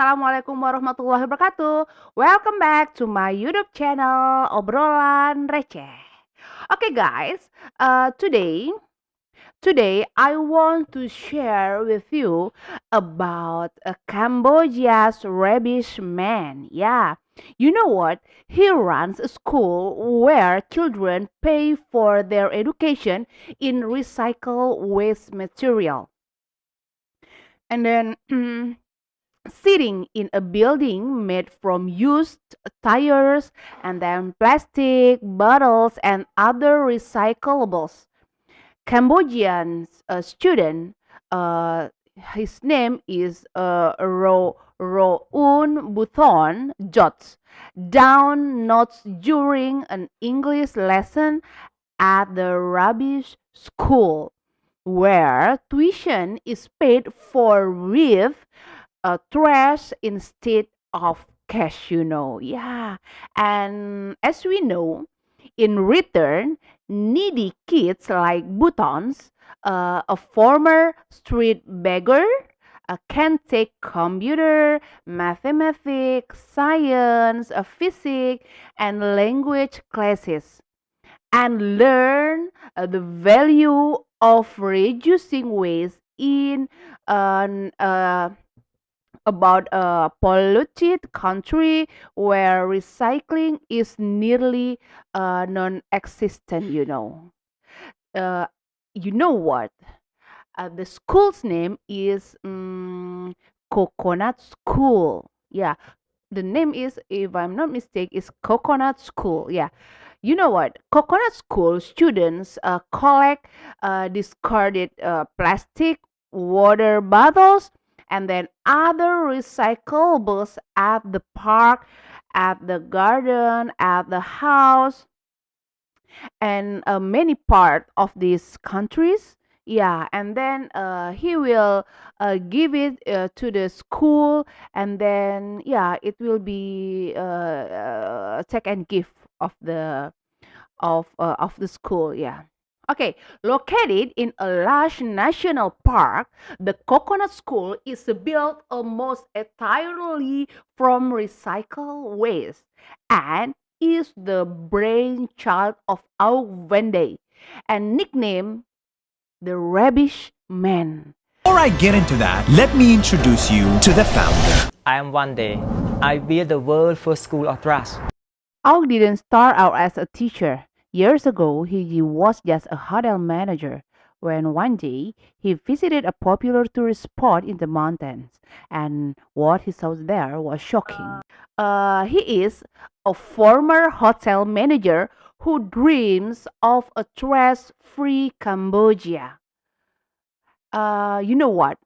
Assalamualaikum warahmatullahi wabarakatuh. Welcome back to my YouTube channel Obrolan Receh. Okay guys, today I want to share with you about Cambodia's Rubish man. Yeah, you know what? He runs a school where children pay for their education in recycled waste material. And then sitting in a building made from used tires and then plastic bottles and other recyclables. Cambodian student, uh, his name is Roun Buthon, jots down notes during an English lesson at the Rubish school, where tuition is paid for with trash instead of cash, Yeah. And as we know, in return, needy kids like Butons, a former street beggar, can take computer, mathematics, science, physics, and language classes and learn the value of reducing waste in an about a polluted country where recycling is nearly non-existent. Uh, you know what? The school's name is Coconut School. Yeah, the name is, if I'm not mistaken, is Coconut School. Yeah. You know what? Coconut School students collect discarded plastic, water bottles, and then other recyclables at the park, at the garden, at the house, and many part of these countries. Yeah, and then he will give it to the school, and then yeah, it will be take and give of the school. Yeah. Okay, located in a large national park, the Coconut School is built almost entirely from recycled waste and is the brainchild of Aung Vende and nicknamed the Rubbish Man. Before I get into that, let me introduce you to the founder. I am one day. I built the world's first school of trash. Aung didn't start out as a teacher. Years ago, he was just a hotel manager when one day he visited a popular tourist spot in the mountains, and what he saw there was shocking. He is a former hotel manager who dreams of a trash free Cambodia. You know what?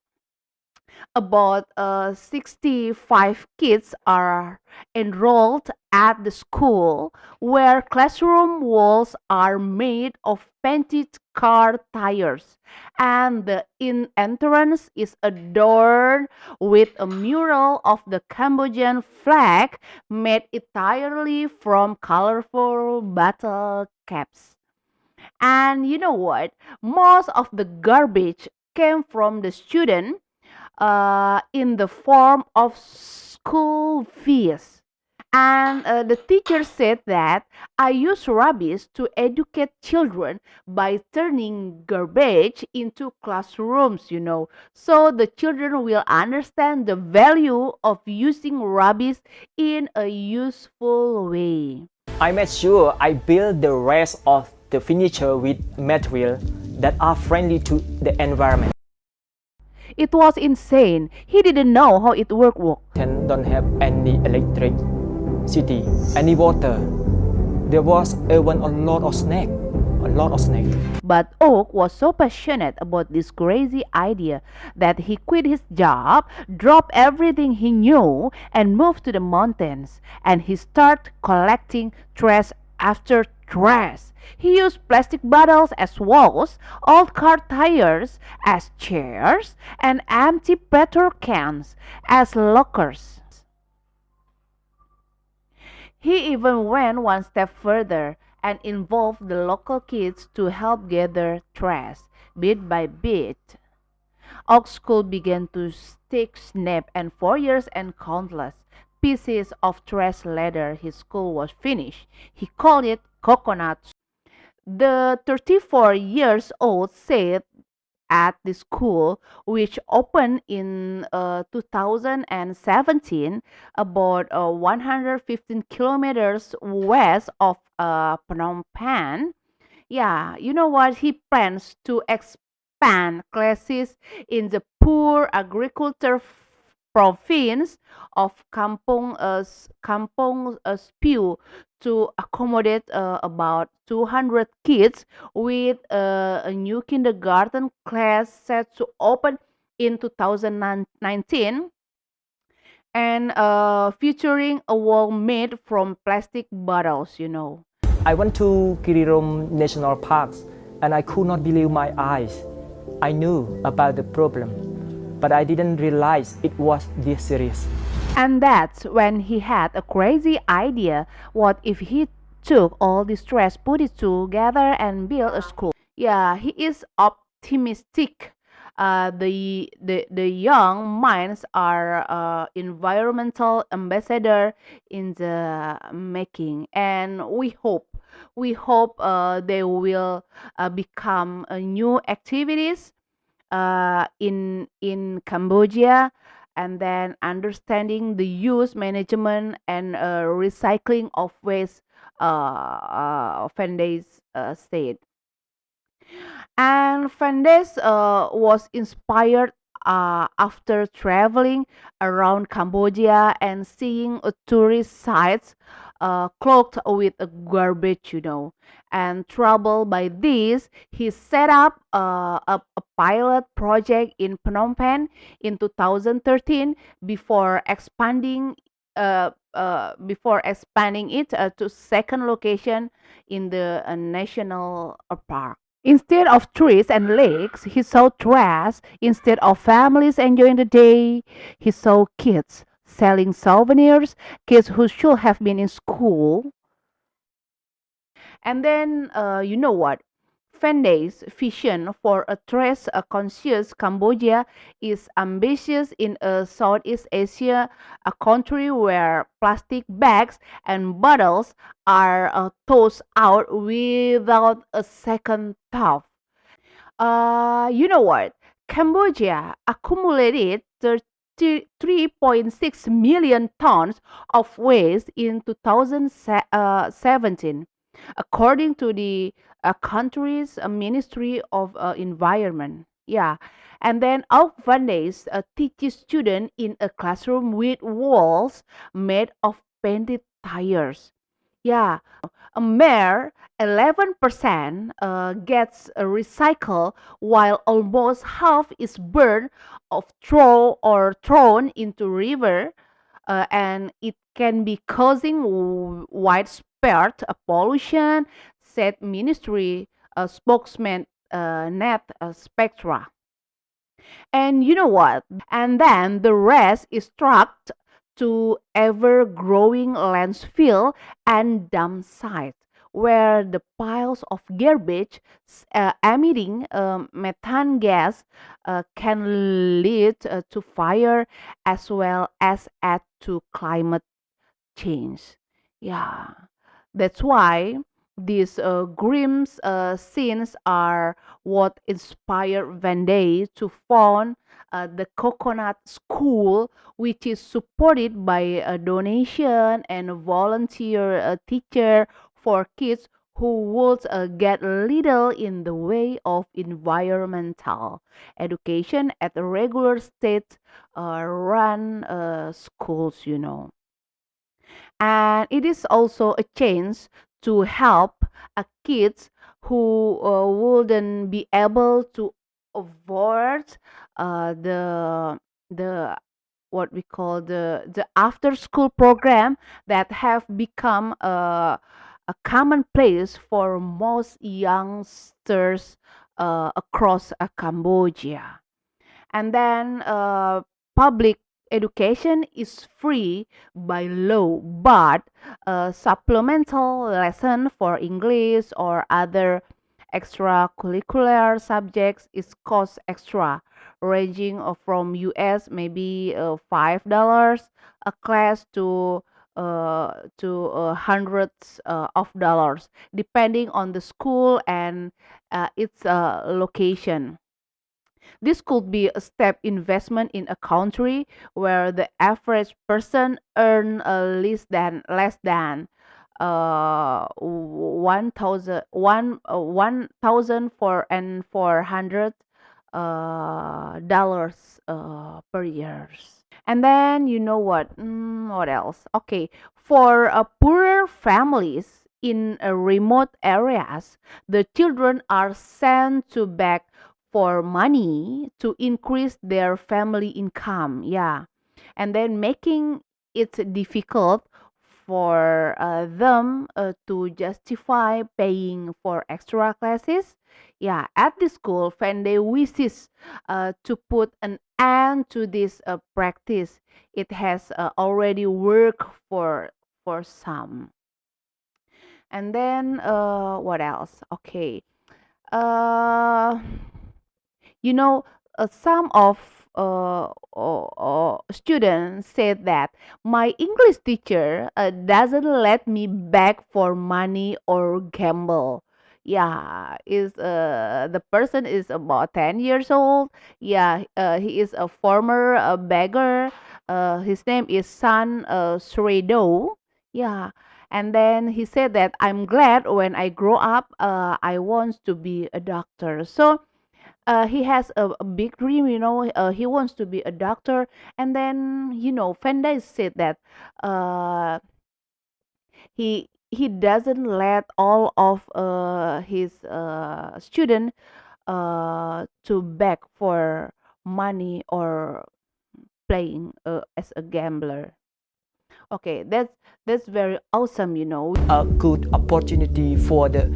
About 65 kids are enrolled at the school where classroom walls are made of painted car tires and the entrance is adorned with a mural of the Cambodian flag made entirely from colorful bottle caps. And you know what? Most of the garbage came from the student in the form of school fees. And the teacher said that I use rubbish to educate children by turning garbage into classrooms, so the children will understand the value of using rubbish in a useful way. I made sure I built the rest of the furniture with materials that are friendly to the environment. It was insane. He didn't know how it worked. And don't have any electricity, any water. There was even a lot of snake. But Oak was so passionate about this crazy idea that he quit his job, dropped everything he knew, and moved to the mountains. And he started collecting trash after trash. He used plastic bottles as walls, old car tires as chairs, and empty petrol cans as lockers. He even went one step further and involved the local kids to help gather trash bit by bit. Oak School began to stick snap, and 4 years and countless pieces of trash later, his school was finished. He called it coconut. The 34 years old said at the school, which opened in 2017, about 115 kilometers west of Phnom Penh. Yeah, you know what? He plans to expand classes in the poor agriculture province of Kampong Spew to accommodate about 200 kids, with a new kindergarten class set to open in 2019, and featuring a wall made from plastic bottles. I went to Kirirom National Park and I could not believe my eyes. I knew about the problem, but I didn't realize it was this serious. And that's when he had a crazy idea. What if he took all this trash, put it together, and built a school? Yeah, he is optimistic. The young minds are environmental ambassador in the making, and we hope they will become new activities in Cambodia, and then understanding the use, management, and recycling of waste. Fendes state. And Fernandez was inspired after traveling around Cambodia and seeing tourist sites clogged with garbage. And troubled by this, he set up a pilot project in Phnom Penh in 2013 before expanding it to second location in the national park. Instead of trees and lakes, he saw trash. Instead of families enjoying the day, he saw kids selling souvenirs, kids who should have been in school. And then, you know what? Fenday's vision for a trace-conscious Cambodia is ambitious in a Southeast Asia, a country where plastic bags and bottles are tossed out without a second thought. You know what? Cambodia accumulated 3.6 million tons of waste in 2017, according to the country's Ministry of Environment. Yeah, and then Auk Van Days teaches students in a classroom with walls made of painted tires. Yeah, a mere 11% gets recycled, while almost half is burned of thrown into river, and it can be causing widespread pollution, said ministry spokesman Nat Spectra. And you know what? And then the rest is trucked to ever growing landfill and dump sites, where the piles of garbage emitting methane gas can lead to fire, as well as add to climate change. Yeah, that's why these grim scenes are what inspired Van Day to found the Coconut School, which is supported by a donation and a volunteer teacher for kids who would get little in the way of environmental education at the regular state run schools. And it is also a chance to help kids who wouldn't be able to afford the what we call the after school program that have become a commonplace for most youngsters across Cambodia. And then public education is free by law, but supplemental lesson for English or other extracurricular subjects is cost extra, ranging from US maybe $5 a class to hundreds of dollars, depending on the school and its location. This could be a step investment in a country where the average person earn less than 1,400 dollars per year. And then you know what? What else? Okay, for poorer families in remote areas, the children are sent to beg for money to increase their family income. Yeah, and then making it difficult for them to justify paying for extra classes. Yeah, at the school, when they wishes to put an end to this practice, it has already worked for some. And then what else? Okay. Uh, you know, some of students said that my English teacher doesn't let me beg for money or gamble. Yeah, is the person is about 10 years old. Yeah, he is a former beggar. His name is San Sredo. Yeah, and then he said that I'm glad when I grow up, I want to be a doctor. So he has a big dream, he wants to be a doctor. And then, Fenda said that uh, he doesn't let all of his student to beg for money or playing as a gambler. Okay, that's very awesome. A good opportunity for the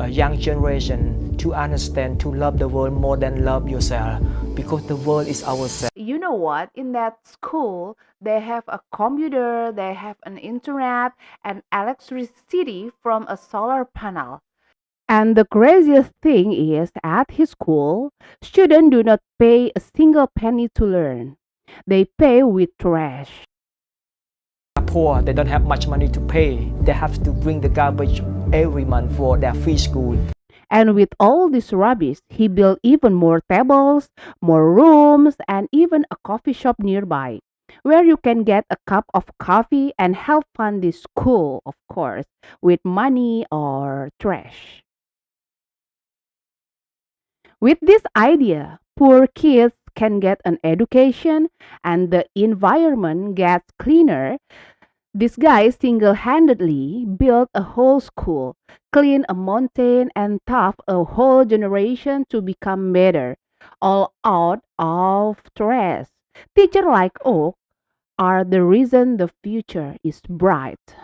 young generation to understand, to love the world more than love yourself, because the world is ourselves. You know what? In that school, they have a computer, they have an internet, and electricity from a solar panel. And the craziest thing is, at his school, students do not pay a single penny to learn. They pay with trash. Are poor, they don't have much money to pay. They have to bring the garbage every month for their free school. And with all this rubbish, he built even more tables, more rooms, and even a coffee shop nearby, where you can get a cup of coffee and help fund this school, of course, with money or trash. With this idea, poor kids can get an education and the environment gets cleaner. This guy single handedly built a whole school, cleaned a mountain, and taught a whole generation to become better, all out of stress. Teachers like Oak are the reason the future is bright.